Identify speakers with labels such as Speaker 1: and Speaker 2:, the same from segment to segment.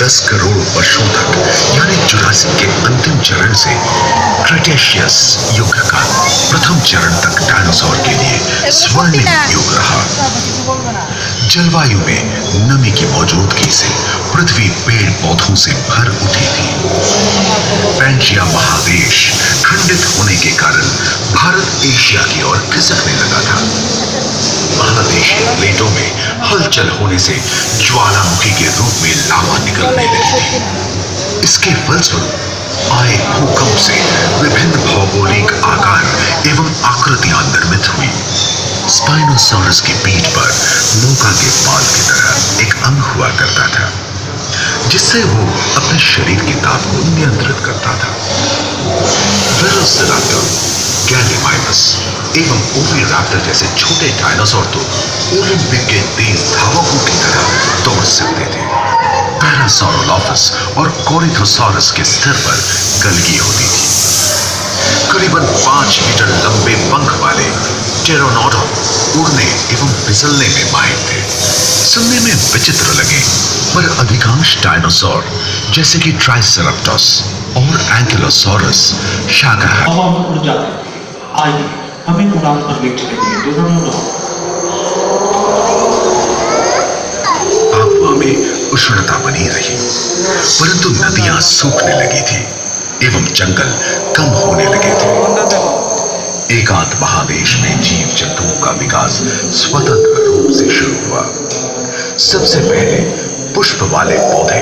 Speaker 1: 10 करोड़ वर्षों तक यानी जुरासिक के अंतिम चरण से क्रेटेशियस युग का प्रथम चरण तक डायनासोर के लिए स्वर्णिम युग रहा। जलवायु में नमी की मौजूदगी से पृथ्वी पेड़ पौधों से भर उठी थी। पैंजिया महादेश खंडित होने के कारण भारत एशिया की ओर खिसकने लगा था। महादेशीय प्लेटों में हलचल होने से ज्वालामुखी के रूप में लावा निकलने लगी थी। इसके फलस्वरूप आए भूकंप से विभिन्न भौगोलिक आकार एवं आकृतियां निर्मित हुई। स्पाइनोसॉरस की पीठ पर नौका के पाल की तरह एक अंग हुआ करता था, जिससे वो अपने शरीर की ताप को नियंत्रित करता था। वेलोसिराप्टर, गैलीमाइमस एवं ओविराप्टर जैसे छोटे डायनासोर तो ओलंपिक के तेज धावकों की तरह दौड़ सकते थे। पैरासौरोलॉफस और कोरिथोसॉरस के स्तर पर गलगी होती थी। करीबन 5 मीटर लंबे पंख वाले टेरोनोडॉन उड़ने एवं फिसलने में माहिर थे। सुनने में विचित्र लगे, पर अधिकांश डायनासोर जैसे कि ट्राइसेराटोप्स और एंकिलोसॉरस शाकाहारी।
Speaker 2: अब हम उड़ जाते हैं। आइए हमें उड़ान पर ले चलेंगे टेरोनोडॉन।
Speaker 1: आबहवा में उष्णता बनी रही, परंतु नदियां सूखने लगी थी एवं जंगल कम होने लगे थे। एकांत महादेश में जीव जंतुओं का विकास स्वतंत्र रूप से शुरू हुआ। सबसे पहले पुष्प वाले पौधे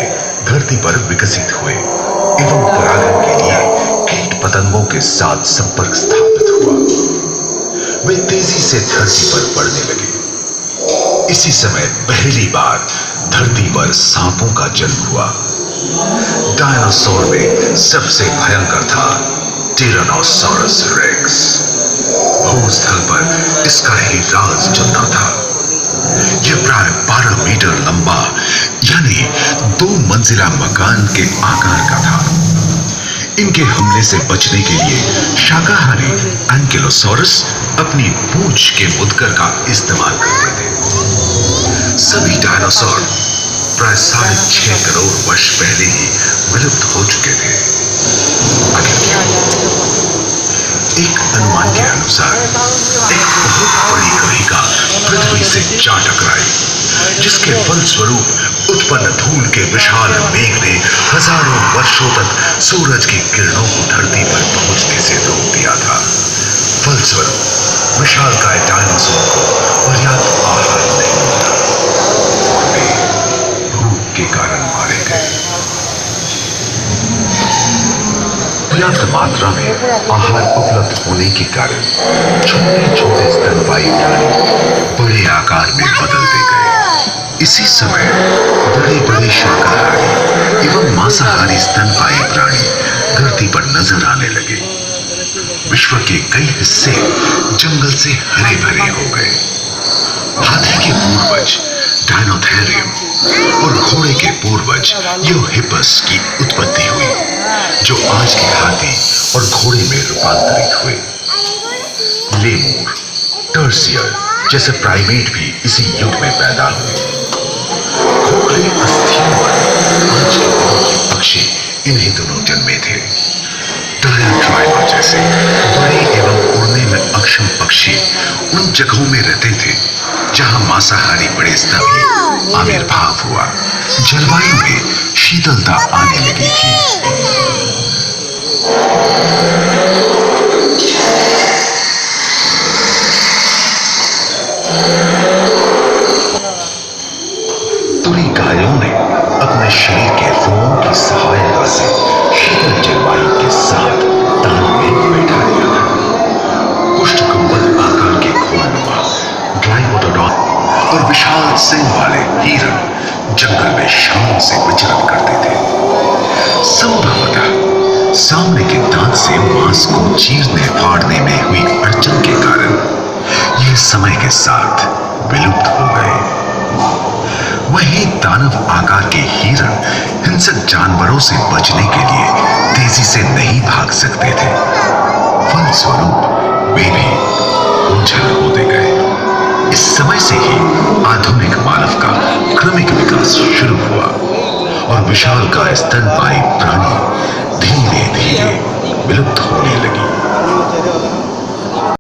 Speaker 1: धरती पर विकसित हुए एवं परागण के लिए कीट पतंगों के साथ संपर्क स्थापित हुआ। वे तेजी से धरती पर बढ़ने लगे। इसी समय पहली बार धरती पर सांपों का जन्म हुआ। डायनासोर में सबसे भयंकर था टिरानोसॉरस रेक्स। भूस्थल पर इसका ही राज चलता था। यह प्राय 12 मीटर लंबा यानी 2 मंजिला मकान के आकार का था। इनके हमले से बचने के लिए शाकाहारी एंकिलोसॉरस अपनी पूंछ के मुदगर का इस्तेमाल करते थे। सभी डायनासोर प्राय 6.5 करोड़ वर्ष पहले ही विलुप्त हो चुके थे। आखिर क्यों? एक अनुमान के अनुसार एक बहुत बड़ी ग्रहिका पृथ्वी से जा टकराई, जिसके फलस्वरूप उत्पन्न धूल के विशाल मेघ ने हजारों वर्षों तक सूरज की किरणों को धरती पर पहुंचने से रोक दिया था। फलस्वरूप विशालकाय डायनासोर को पर्याप्त आहार नहीं मिला और वे भूख के कारण मारे गए। पर्याप्त मात्रा में आहार उपलब्ध होने के कारण छोटे छोटे स्तनपायी प्राणी बड़े आकार में बदलते गए। इसी समय बड़े बड़े शाकाहारी एवं मांसाहारी स्तनपायी प्राणी धरती पर नजर आने लगे। विश्व के कई हिस्से जंगल से हरे भरे हो गए। हाथी के पूर्वज डायनोथेरियम और घोड़े के पूर्वज यूहिपस की उत्पत्ति हुई, जो आज के हाथी और घोड़े में रूपांतरित हुए। लेमूर, टर्सियर जैसे प्राइमेट भी इसी युग में पैदा हुए। खोखले अस्थियों वाले आज के दिनों के पक्षी इन्हीं दोनों जन्मे थे। डायाट्राइमा जैसे बड़े एवं उड़ने में अक्षम पक्षी उन जगहों में रहते थे जहां मांसाहारी बड़े स्तंभ आविर्भाव हुआ। जलवायु में शीतलता आने लगी थी। तुरी गायों ने अपने शरीर के रोमों की सहायता से शीतल जलवायु के साथ तालमेल बैठा दिया था। पुष्ट गुंबद आकार के घोड़नुमा ग्लाइडोडॉन और विशाल सिंह वाले हिरन जंगल में शान से विचरण करते थे। संभवतः सामने के दांत से मांस को चीरने फाड़ने में हुई अड़चन के कारण ये समय के साथ विलुप्त हो गए। वहीं दानव आकार के हिरण हिंसक जानवरों से बचने के लिए तेजी से नहीं भाग सकते थे। फलस्वरूप वे भी ओझल होते गए। इस समय से ही आधुनिक मानव का क्रमिक विकास शुरू हुआ और और विशाल का स्तनपायी प्राणी